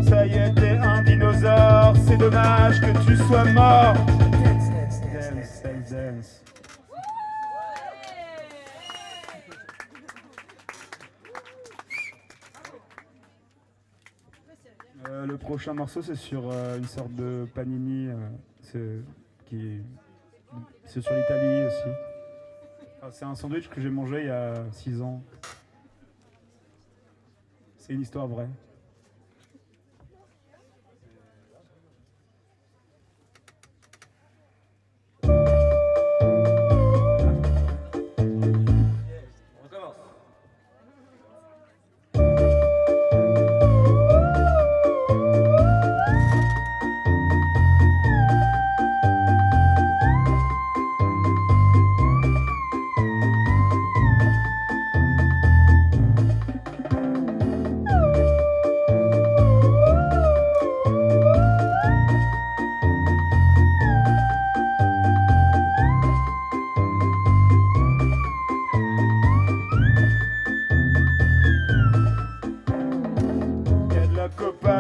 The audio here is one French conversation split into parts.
Ça y est, t'es un dinosaure, c'est dommage que tu sois mort. Dance, dance, dance. Le prochain morceau, c'est sur une sorte de panini, c'est sur l'Italie aussi. Enfin, c'est un sandwich que j'ai mangé il y a 6 ans. C'est une histoire vraie.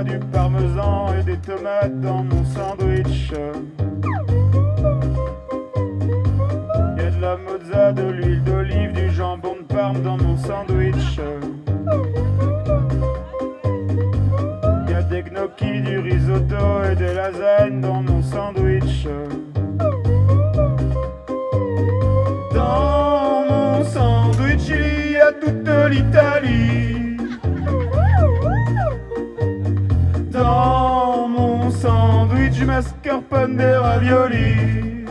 Du parmesan et des tomates dans mon sandwich. Y'a de la mozza, de l'huile d'olive, du jambon de Parme dans mon sandwich. Y'a des gnocchis, du risotto et des lasagnes dans mon sandwich. Dans mon sandwich, il y a toute l'Italie. Dans mon sandwich, mascarpone des raviolis.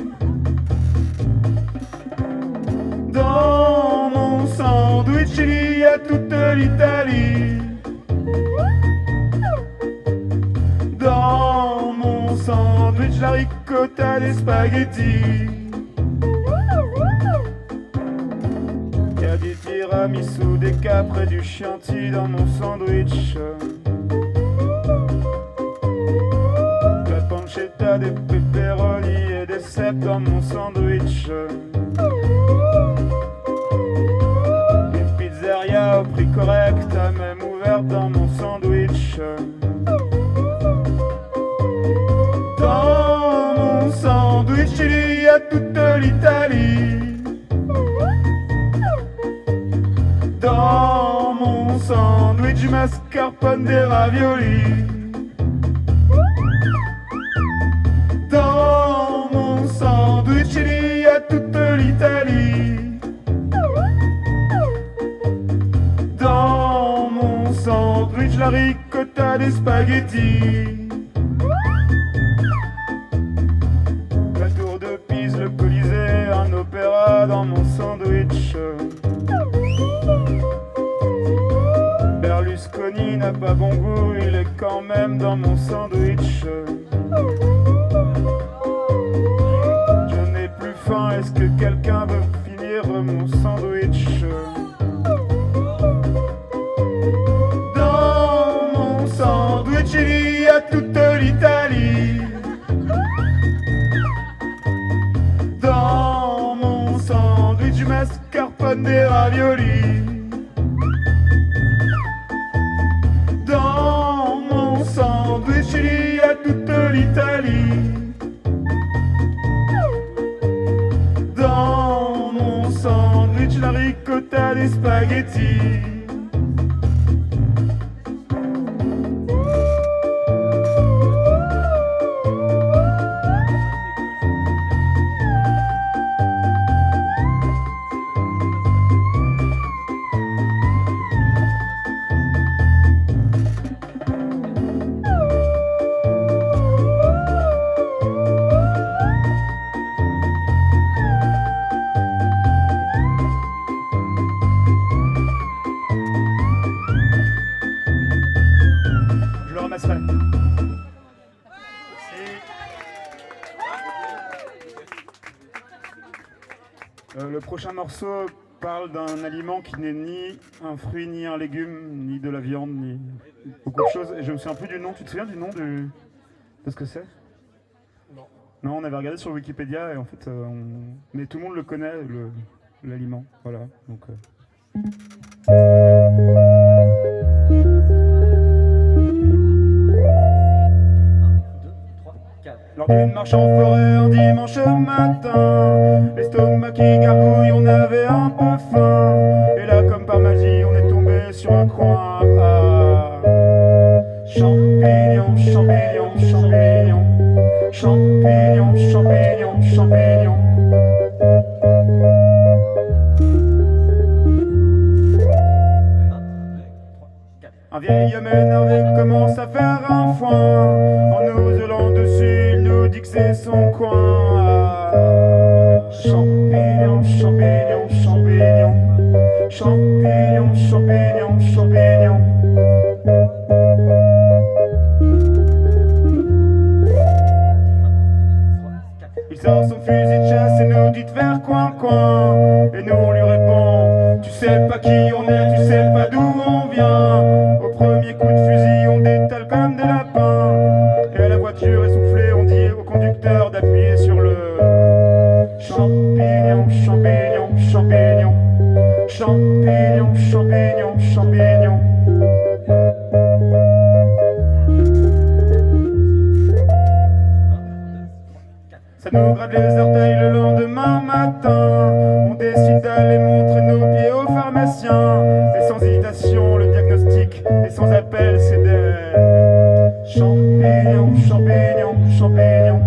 Dans mon sandwich, il y a toute l'Italie. Dans mon sandwich, la ricotta des spaghettis. Il y a du tiramisu, des capres et du Chianti dans mon sandwich. Pancetta, des pepperoni et des cèpes dans mon sandwich. Une pizzeria au prix correct a même ouverte dans mon sandwich. Dans mon sandwich, il y a toute l'Italie. Dans mon sandwich, mascarpone des raviolis. Dans mon sandwich, il y a toute l'Italie. Dans mon sandwich, la ricotta des spaghettis. La tour de Pise, le Colisée, un opéra dans mon sandwich. Berlusconi n'a pas bon goût, il est quand même dans mon sandwich. Est-ce que quelqu'un veut finir mon sandwich? Dans mon sandwich, il y a toute l'Italie. Dans mon sandwich, mascarpone des raviolis. Dans mon sandwich, il y a toute l'Italie. Dans mon sandwich, la ricotta des spaghettis. Le prochain morceau parle d'un aliment qui n'est ni un fruit, ni un légume, ni de la viande, ni beaucoup de choses. Et je me souviens plus du nom. Tu te souviens du nom de ce que c'est? Non. Non, on avait regardé sur Wikipédia et en fait, mais tout le monde le connaît, l'aliment. Voilà. Donc. Lors d'une marche en forêt un dimanche matin, l'estomac qui gargouille, on avait un peu faim. Et là, comme par magie, on est tombé sur un coin à champignons, champignons, champignons, champignons, champignons, champignons. Un vieil homme énervé commence à faire un foin. En nous hurlant dessus, il nous dit que c'est son coin. Champignons, champignons, champignons, champignons, champignons, champignons. Il sort son fusil de chasse et nous dit de faire coin-coin. Et nous on lui répond, tu sais pas qui on est, tu sais pas d'où on vient. Au premier coup de fusil on détale comme des lapins. Et à la voiture essoufflée on dit au conducteur d'appuyer sur le champignon, champignon, champignon, champignon, champignon, champignon. Ça nous gratte les orteils le lendemain matin. On décide d'aller montrer nos pieds au pharmacien. Et sans hésitation, le diagnostic et sans appel, c'est des champignons, champignons, champignons,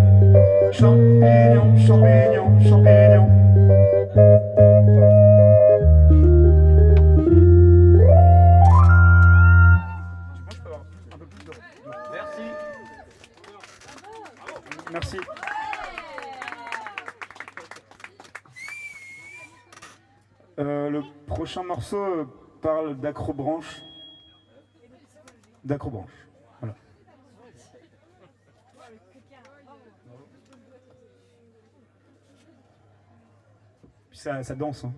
champignons, champignons, champignons. Je peux avoir un peu plus de... Merci. Merci. Le prochain morceau parle d'acrobranche. D'acrobranche, voilà. Puis ça danse, hein.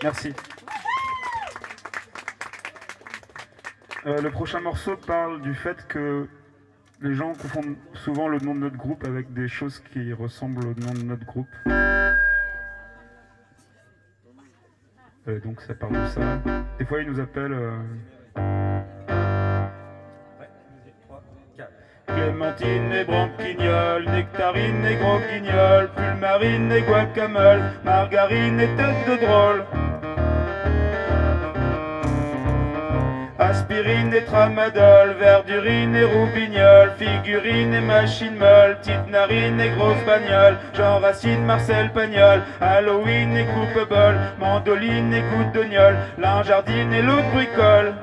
Merci. Le prochain morceau parle du fait que les gens confondent souvent le nom de notre groupe avec des choses qui ressemblent au nom de notre groupe. Donc ça parle de ça. Des fois ils nous appellent... clémentine et branquignol, nectarine et gros guignol, pulmarine et guacamole, margarine et tête de drôle. Aspirine et tramadol, verdurine et roubignol, figurine et machine molle, petite narine et grosse bagnole, Jean Racine, Marcel Pagnol, Halloween et coupe-bol, mandoline et goutte d'ognol, linjardine et l'autre bricole.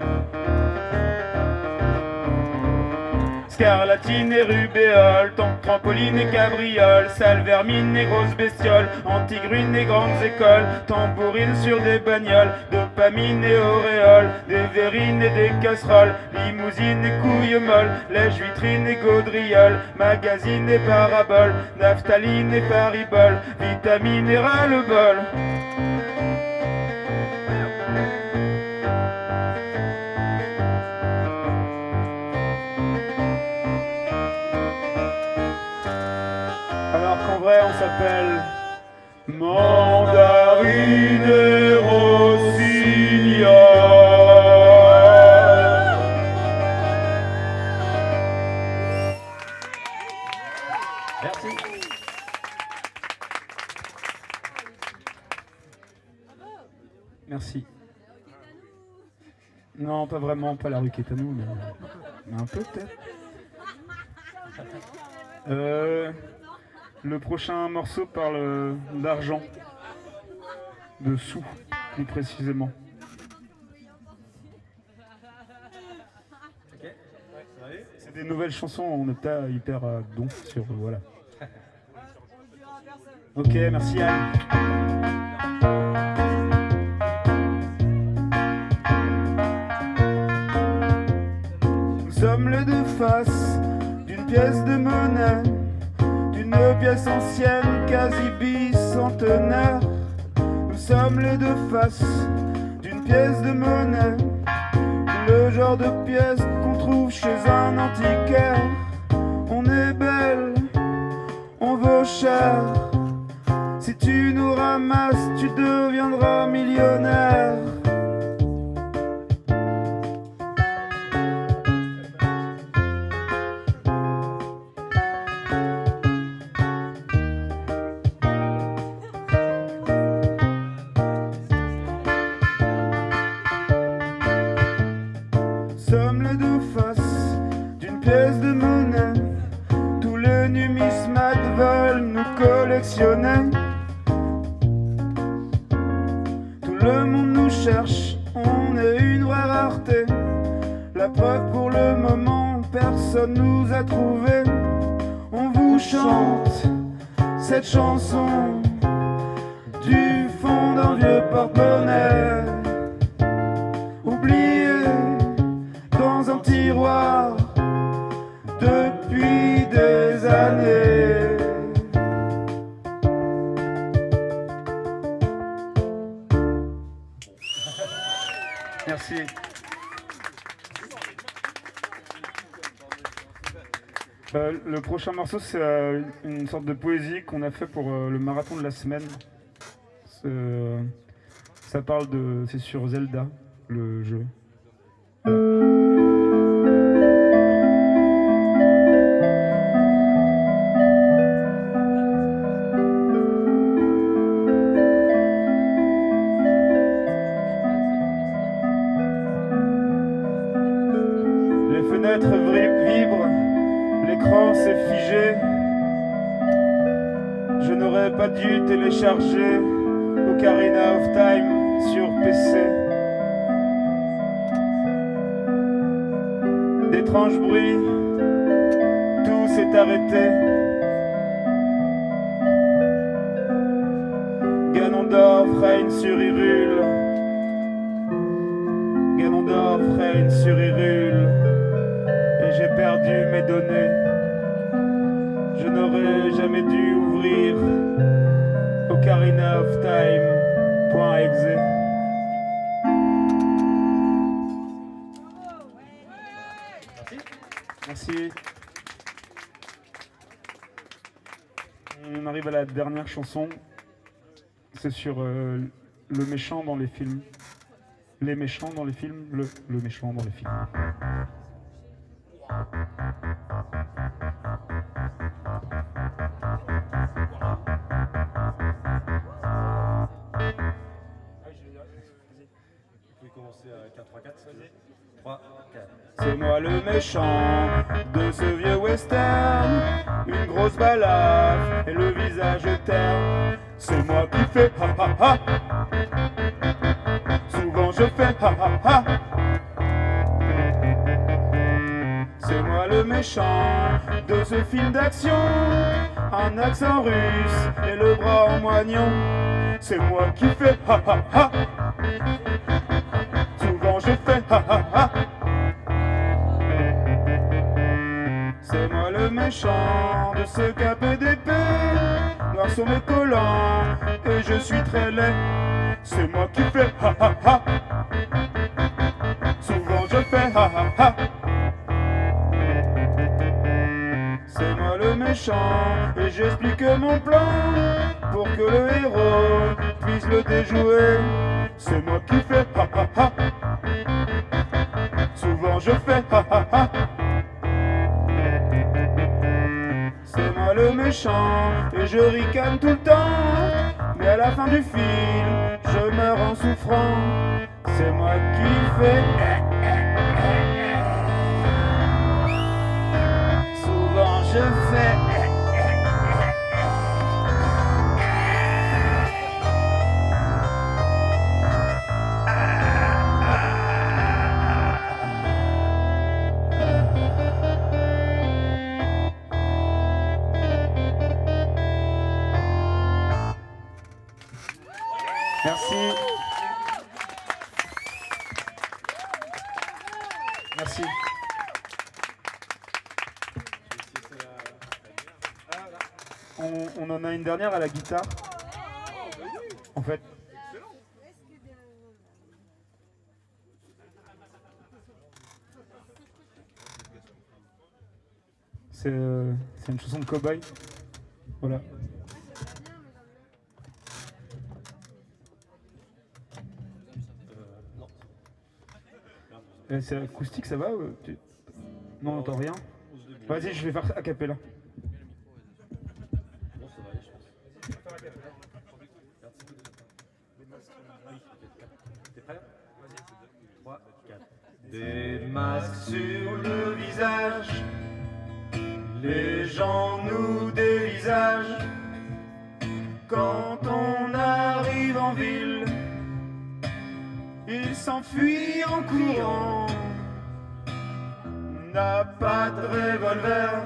Scarlatine et rubéole, trampoline et cabriole, sale vermine et grosse bestiole, antigrune et grandes écoles, tambourine sur des bagnoles, dopamine et auréole, des verrines et des casseroles, limousine et couilles molles, lèche vitrine et gaudriole, magazine et parabole, naphtaline et faribole, vitamine et ras-le-bol. Alors qu'en vrai on s'appelle Mandarine et Rossignol. Merci. Merci. Non, pas vraiment, pas la rue Quétanou, mais un peu peut-être. Le prochain morceau parle d'argent, de sous, plus précisément. C'est des nouvelles chansons, on est pas hyper don sur voilà. Ok, merci Anne. Nous sommes les deux faces d'une pièce de monnaie, d'une pièce ancienne, quasi bicentenaire. Nous sommes les deux faces d'une pièce de monnaie, le genre de pièce qu'on trouve chez un antiquaire. On est belle, on vaut cher. Si tu nous ramasses, tu deviendras millionnaire. Sommes les deux faces d'une pièce de monnaie. Tous les numismates veulent nous collectionner. Tout le monde nous cherche, on est une vraie rareté. La preuve pour le moment, personne nous a trouvé. On vous chante cette chanson du fond d'un vieux porte-monnaie, oublié dans un tiroir depuis des années. Merci. Le prochain morceau, c'est une sorte de poésie qu'on a fait pour le marathon de la semaine. Ça parle de... C'est sur Zelda, le jeu. Les fenêtres vibrent, l'écran s'est figé. Je n'aurais pas dû télécharger Ocarina of Time sur PC. D'étranges bruits, tout s'est arrêté. Ganondorf règne sur Hyrule. Ganondorf règne sur Hyrule. Et j'ai perdu mes données. Je n'aurais jamais dû ouvrir Ocarina of Time.exe. Merci. On arrive à la dernière chanson. C'est sur le méchant dans les films. Les méchants dans les films. Le méchant dans les films. commencer avec un 3-4. 3, 4. C'est moi le méchant de ce vieux western, une grosse balafre et le visage terne. C'est moi qui fais ha ha ha. Souvent je fais ha ha ha. C'est moi le méchant de ce film d'action, un accent russe et le bras en moignon. C'est moi qui fais ha ha ha. Souvent je fais ha ha ha. C'est moi le méchant de ce capé d'épée, noir sur mes collants et je suis très laid. C'est moi qui fais ha ha ha. Souvent je fais ha ha ha. C'est moi le méchant et j'explique mon plan pour que le héros puisse le déjouer. C'est moi qui fais ha ha ha. Souvent je fais ha ha ha. C'est moi le méchant et je ricane tout le temps, mais à la fin du film, je meurs en souffrant. C'est moi qui fais. Souvent je fais. Merci. Merci. On en a une dernière à la guitare. En fait. C'est une chanson de cow-boy. Voilà. C'est acoustique, ça va Non, on n'entend rien. Vas-y, je vais faire a cappella. Non, ça va aller, je pense. T'es prêt? Vas-y. 3, 4. Des masques sur le visage, les gens nous dévisagent. Quand on arrive en ville, ils s'enfuient en courant. On n'a pas de revolver,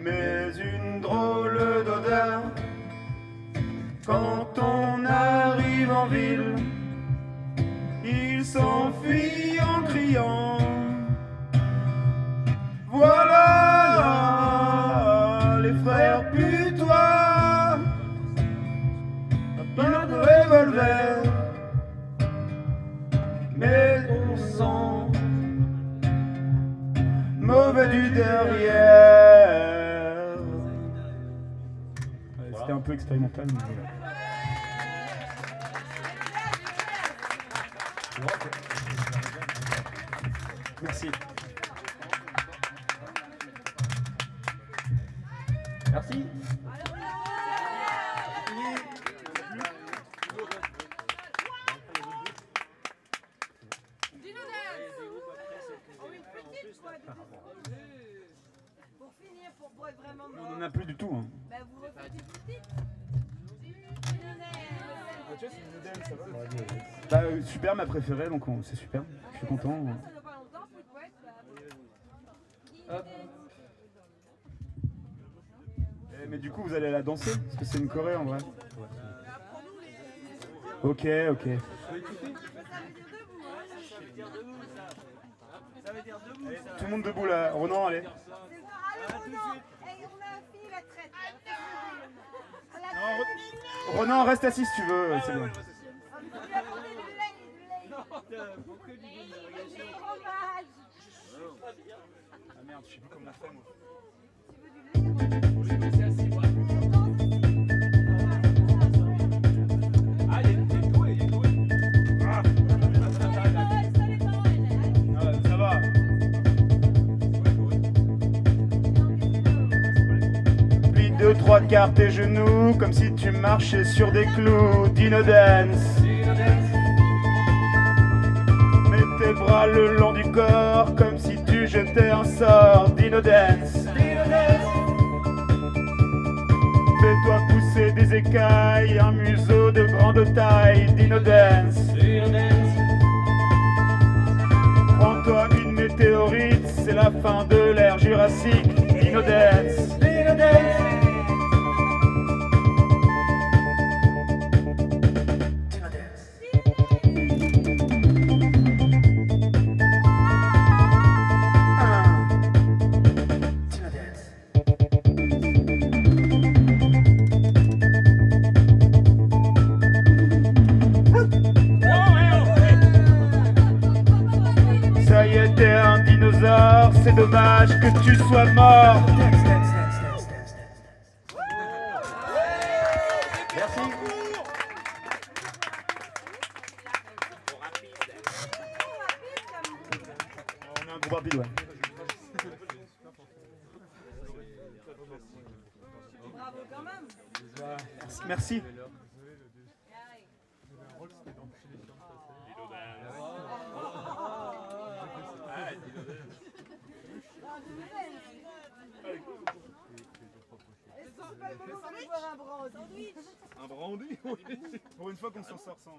mais une drôle d'odeur. Quand on arrive en ville, ils s'enfuient en criant. Voilà les frères putois, pas de revolver, mais on sent mauvais du derrière. Ouais, c'était un peu expérimental, mais... Merci. Merci. Pour finir, pour être vraiment On n'en a plus du tout. Hein. bah vous refaites une petite. Bah, super, ma préférée, donc c'est super. Je suis content. Ça doit pas longtemps, faut être Hop. Mais du coup, vous allez la danser parce que c'est une choré en vrai. Ok, ok. Tout le monde debout là. Ronan, allez. Allez, Ronan, hey, on a fini la traite. Ronan, reste assis si tu veux. C'est bon. Ah merde, je sais plus comment on fait moi. Ah, il est doué, il est doué. Ah. Ça va. Plie 2, 3 quarts tes genoux, comme si tu marchais sur des clous. Dino Dance. tes bras le long du corps, comme si tu jetais un sort. Dino Dance. Fais-toi pousser des écailles, un museau de grande taille. Dino Dance. Prends-toi une météorite, c'est la fin de l'ère jurassique. Dino Dance. Ça y est, t'es un dinosaure, c'est dommage que tu sois mort. Merci. On a un groupe rapide, ouais. Bravo quand même. Merci. Un brandy. Pour une fois qu'on s'en sort sans...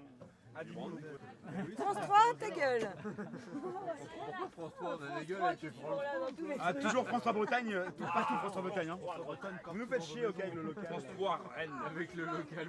France 3, ta gueule. Pourquoi François, on a des gueules avec les Français? Ah, toujours France 3 Bretagne, partout France 3 Bretagne. Hein. Vous nous faites chier, ok, avec le local. France 3 Rennes avec le local.